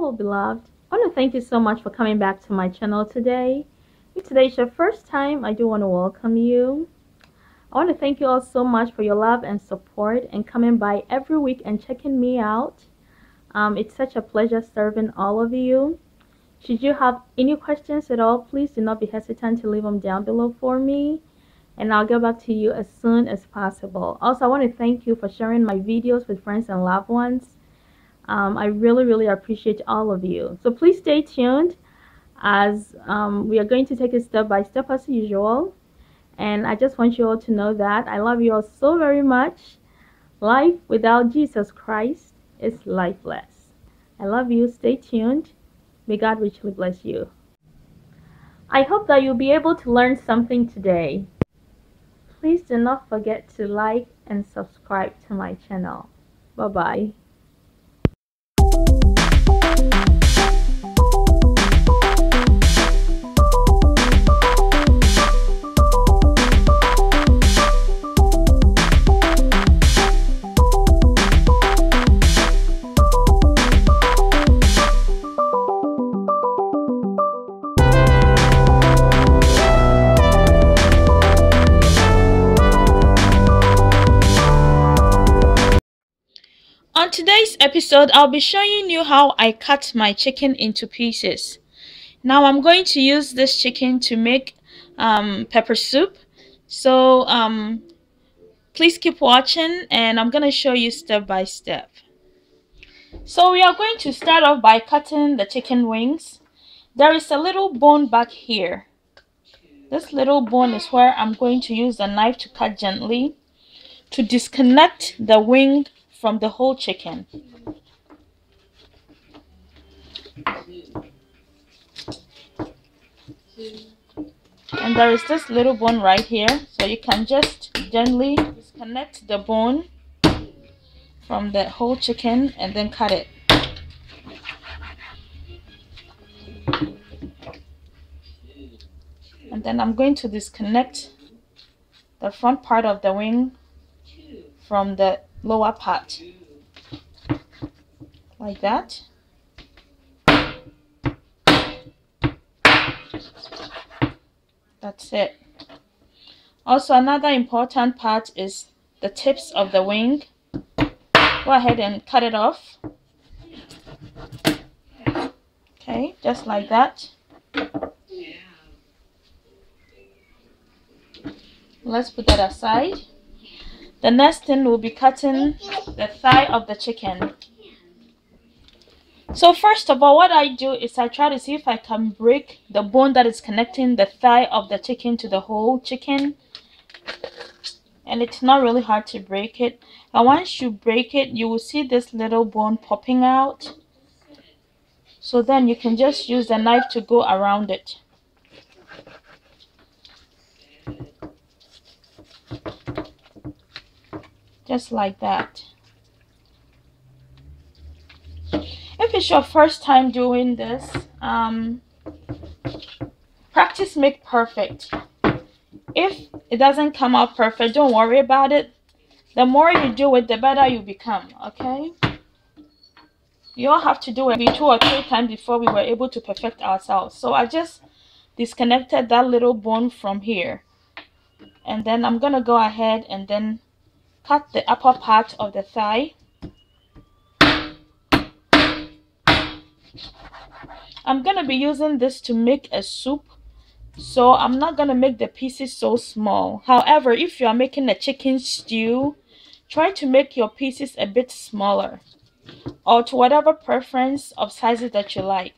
Hello beloved, I want to thank you so much for coming back to my channel today. If today is your first time, I do want to welcome you. I want to thank you all so much for your love and support and coming by every week and checking me out. It's such a pleasure serving all of you. Should you have any questions at all, please do not be hesitant to leave them down below for me, and I'll get back to you as soon as possible. Also, I want to thank you for sharing my videos with friends and loved ones. I really appreciate all of you. So please stay tuned as we are going to take it step by step as usual. And I just want you all to know that I love you all so very much. Life without Jesus Christ is lifeless. I love you. Stay tuned. May God richly bless you. I hope that you'll be able to learn something today. Please do not forget to like and subscribe to my channel. Bye-bye. On today's episode, I'll be showing you how I cut my chicken into pieces. Now I'm going to use this chicken to make pepper soup. So please keep watching and I'm going to show you step by step. So we are going to start off by cutting the chicken wings. There is a little bone back here. This little bone is where I'm going to use the knife to cut gently to disconnect the wing from the whole chicken. And there is this little bone right here, so you can just gently disconnect the bone from the whole chicken and then cut it. And then I'm going to disconnect the front part of the wing from the lower part, like that. That's it. Also, another important part is the tips of the wing. Go ahead and cut it off. Okay, just like that. Let's put that aside. The next thing will be cutting the thigh of the chicken. So first of all, what I do is I try to see if I can break the bone that is connecting the thigh of the chicken to the whole chicken. And it's not really hard to break it. And once you break it, you will see this little bone popping out. So then you can just use the knife to go around it. Just like that. If it's your first time doing this, practice make perfect. If it doesn't come out perfect, don't worry about it. The more you do it, the better you become, okay? You all have to do it maybe 2 or 3 times before we were able to perfect ourselves. So I just disconnected that little bone from here. And then I'm going to go ahead and then cut the upper part of the thigh. I'm going to be using this to make a soup, so I'm not going to make the pieces so small. However, if you are making a chicken stew, try to make your pieces a bit smaller, or to whatever preference of sizes that you like.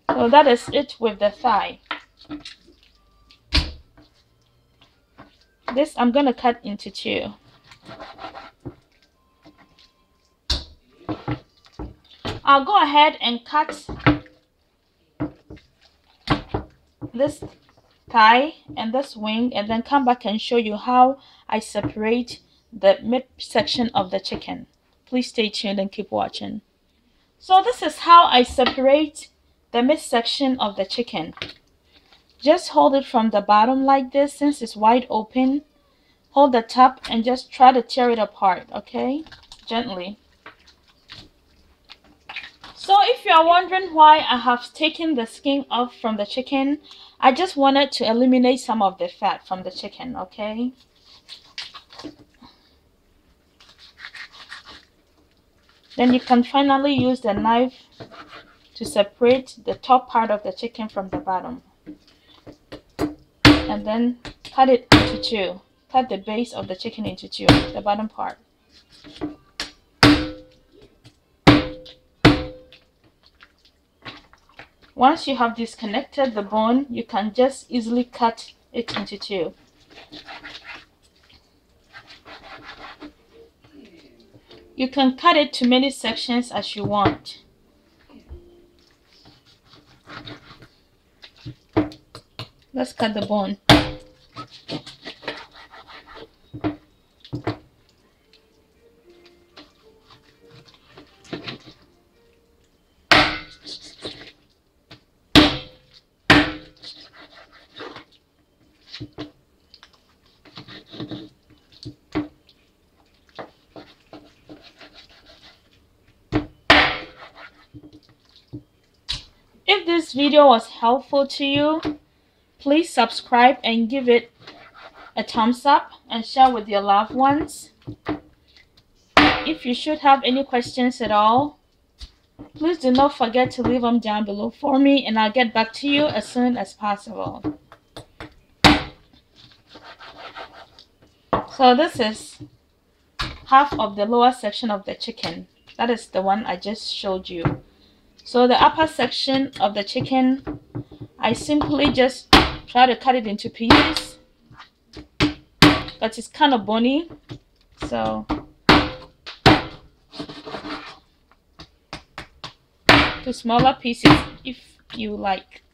So that is it with the thigh. This I'm going to cut into 2. I'll go ahead and cut this thigh and this wing and then come back and show you how I separate the mid section of the chicken. Please stay tuned and keep watching. So this is how I separate the midsection of the chicken. Just hold it from the bottom like this. Since it's wide open, hold the top and just try to tear it apart, okay? Gently. So if you are wondering why I have taken the skin off from the chicken, I just wanted to eliminate some of the fat from the chicken, okay? Then you can finally use the knife to separate the top part of the chicken from the bottom. And then cut it into two. Cut the base of the chicken into two, the bottom part. Once you have disconnected the bone, you can just easily cut it into two. You can cut it to many sections as you want. Let's cut the bone. If this video was helpful to you, please subscribe and give it a thumbs up and share with your loved ones. If you should have any questions at all, please do not forget to leave them down below for me, and I'll get back to you as soon as possible. So this is half of the lower section of the chicken. That is the one I just showed you. So the upper section of the chicken, I simply just try to cut it into pieces, but it's kind of bony, so to smaller pieces if you like.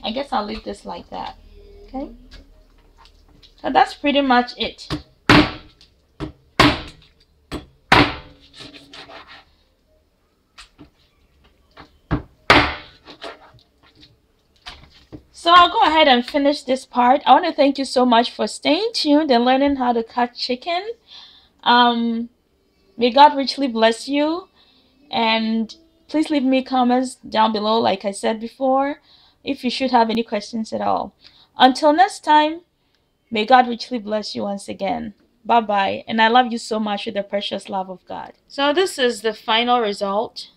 I guess I'll leave this like that. Okay, so that's pretty much it. So I'll go ahead and finish this part. I want to thank you so much for staying tuned and learning how to cut chicken. May God richly bless you, and please leave me comments down below like I said before if you should have any questions at all. Until next time, may God richly bless you once again. Bye bye, and I love you so much with the precious love of God. So this is the final result.